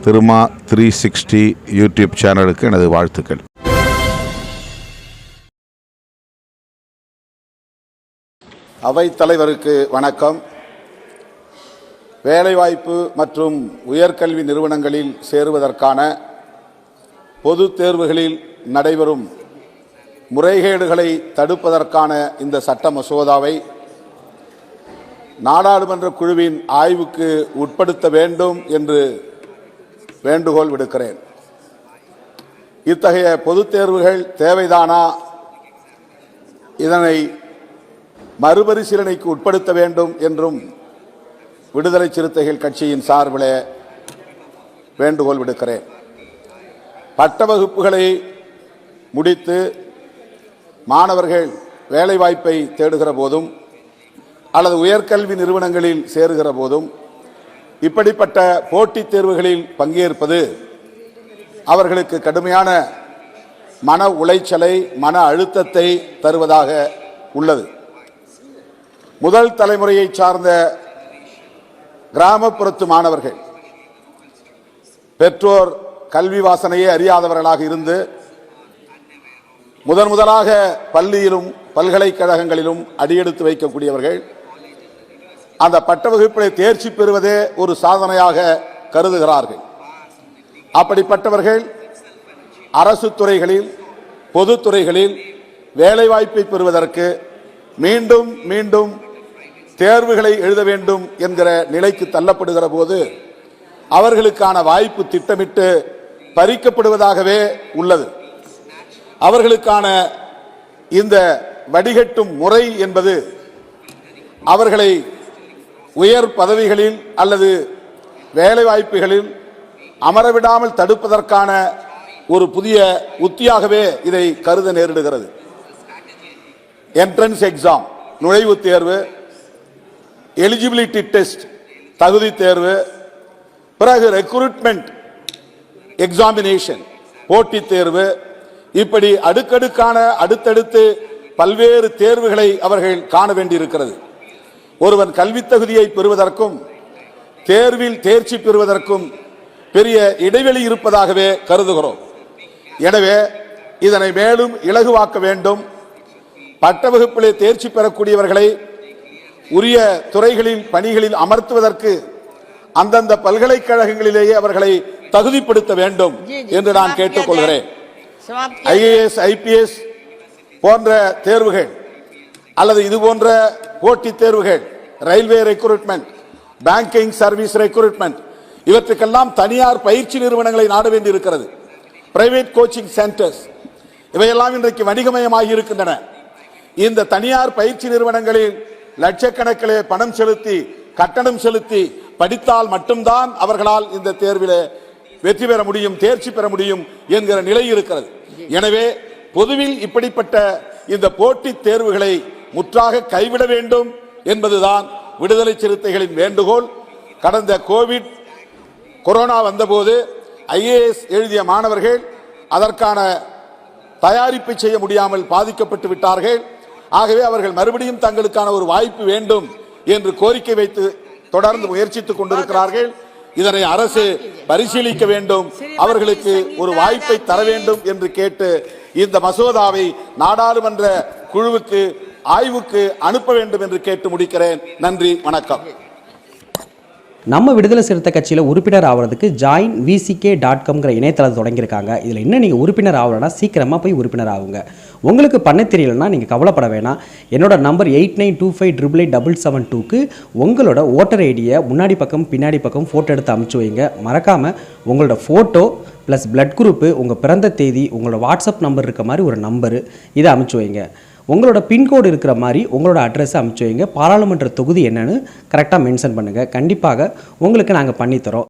Thiruma 360 YouTube சேனலுக்கு எனது வாழ்த்துக்கள். அவைத் தலைவருக்கு வணக்கம். வேலைவாய்ப்பு மற்றும் உயர்கல்வி நிறுவனங்களில் சேருவதற்கான பொதுத் தேர்வுகளில் நடைபெறும் முறைகேடுகளை தடுப்பதற்கான இந்த சட்ட மசோதாவை நாடாளுமன்ற குழுவின் ஆய்வுக்கு உட்படுத்த வேண்டும் என்று வேண்டுகோள் விடுக்கிறேன். இத்தகைய பொதுத் தேர்வுகள் தேவைதானா, இதனை மறுபரிசீலனைக்கு உட்படுத்த வேண்டும் என்றும் விடுதலை சிறுத்தைகள் கட்சியின் சார்பில் வேண்டுகோள் விடுக்கிறேன். பட்ட வகுப்புகளை முடித்து மாணவர்கள் வேலைவாய்ப்பை தேடுகிற போதும் அல்லது உயர்கல்வி நிறுவனங்களில் சேருகிற போதும் இப்படிப்பட்ட போட்டித் தேர்வுகளில் பங்கேற்பது அவர்களுக்கு கடுமையான மன உளைச்சலை, மன அழுத்தத்தை தருவதாக உள்ளது. முதல் தலைமுறையை சார்ந்த கிராமப்புறத்து மாணவர்கள் பெற்றோர் கல்வி வாசனையே அறியாதவர்களாக இருந்து முதலாக பள்ளியிலும் பல்கலைக்கழகங்களிலும் அடியெடுத்து வைக்கக்கூடியவர்கள் அந்த பட்ட வகுப்பிலே தேர்ச்சி பெறுவதே ஒரு சாதனையாக கருதுகிறார்கள். அப்படிப்பட்டவர்கள் அரசு துறைகளில், பொதுத்துறைகளில் வேலைவாய்ப்பை பெறுவதற்கு மீண்டும் மீண்டும் தேர்வுகளை எழுத வேண்டும் என்கிற நிலைக்கு தள்ளப்படுகிற போது அவர்களுக்கான வாய்ப்பு திட்டமிட்டு பறிக்கப்படுவதாகவே உள்ளது. அவர்களுக்கான இந்த வடிகட்டும் முறை என்பது அவர்களை உயர் பதவிகளில் அல்லது வேலைவாய்ப்புகளில் அமரவிடாமல் தடுப்பதற்கான ஒரு புதிய உத்தியாகவே இதை கருத நேரிடுகிறது. என்ட்ரன்ஸ் எக்ஸாம், நுழைவுத் தேர்வு, எலிஜிபிலிட்டி டெஸ்ட், தகுதி தேர்வு, பிறகு ரெக்ரூட்மெண்ட் எக்ஸாமினேஷன், போட்டித் தேர்வு, இப்படி அடுக்கடுக்கான அடுத்தடுத்து பல்வேறு தேர்வுகளை அவர்கள் காண வேண்டியிருக்கிறது. ஒருவன் கல்வி தகுதியை பெறுவதற்கும் தேர்வில் தேர்ச்சி பெறுவதற்கும் பெரிய இடைவெளி இருப்பதாகவே கருதுகிறோம். எனவே இதனை மேலும் இலகுவாக்க வேண்டும். பட்ட வகுப்பிலே தேர்ச்சி பெறக்கூடியவர்களை உரிய துறைகளில் பணிகளில் அமர்த்துவதற்கு அந்தந்த பல்கலைக்கழகங்களிலேயே அவர்களை தகுதிப்படுத்த வேண்டும் என்று நான் கேட்டுக்கொள்கிறேன். IAS, IPS போன்ற தேர்வுகள் அல்லது இது போன்ற போட்டித் தேர்வுகள், railway recruitment, banking service recruitment, இவற்றுக்கெல்லாம் தனியார் பயிற்சி நிறுவனங்களை நாட வேண்டி இருக்கிறது. பிரைவேட் கோச்சிங் சென்டர்ஸ் இவையெல்லாம் இன்றைக்கு வணிகமயமாகி இருக்கின்றன. இந்த தனியார் பயிற்சி நிறுவனங்களில் லட்சக்கணக்கிலே பணம் செலுத்தி, கட்டணம் செலுத்தி படித்தால் மட்டும்தான் அவர்களால் இந்த தேர்வில் வெற்றி பெற முடியும், தேர்ச்சி பெற முடியும் என்கிற நிலை இருக்கிறது. எனவே பொதுவில் இப்படிப்பட்ட இந்த போட்டித் தேர்வுகளை முற்றாக கைவிட வேண்டும் என்பதுதான் விடுதலை சிறுத்தைகளின் வேண்டுகோள். கடந்த கொரோனா வந்தபோது IAS எழுதிய மாணவர்கள் அதற்கான தயாரிப்பை செய்ய முடியாமல் பாதிக்கப்பட்டு விட்டார்கள். ஆகவே அவர்கள் மறுபடியும் தங்களுக்கான ஒரு வாய்ப்பு வேண்டும் என்று கோரிக்கை வைத்து தொடர்ந்து முயற்சித்துக் கொண்டிருக்கிறார்கள். இதனை அரசு பரிசீலிக்க வேண்டும், அவர்களுக்கு ஒரு வாய்ப்பை தர வேண்டும் என்று கேட்டு இந்த மசோதாவை நாடாளுமன்ற குழுவுக்கு ஆய்வுக்கு அனுப்ப வேண்டும் என்று கேட்டு முடிக்கிறேன். நன்றி, வணக்கம். நம்ம விடுதலை சிறுத்தை கட்சியில் உறுப்பினர் ஆகிறதுக்கு joinvck.comங்கிற இணையதளத்தை தொடங்கியிருக்காங்க. இதில் இன்னும் நீங்கள் உறுப்பினர் ஆகலைன்னா சீக்கிரமாக போய் உறுப்பினர் ஆகுங்க. உங்களுக்கு பண்ண தெரியலன்னா நீங்கள் கவலைப்பட வேணாம். என்னோட நம்பர் 8925887772க்கு உங்களோட ஓட்டர் ஐடியை முன்னாடி பக்கம் பின்னாடி பக்கம் ஃபோட்டோ எடுத்து அனுப்பிச்சு வைங்க. மறக்காமல் உங்களோட ஃபோட்டோ ப்ளஸ் பிளட் குரூப்பு, உங்கள் பிறந்த தேதி, உங்களோட வாட்ஸ்அப் நம்பர் இருக்க மாதிரி ஒரு நம்பரு, இதை அனுப்பிச்சு வைங்க. உங்களோட பின்கோடு இருக்கிற மாதிரி உங்களோட அட்ரஸை அனுப்பிச்சு வைங்க. பாராளுமன்ற தொகுதி என்னன்னு கரெக்டாக மென்ஷன் பண்ணுங்கள். கண்டிப்பாக உங்களுக்கு நாங்கள் பண்ணித்தரோம்.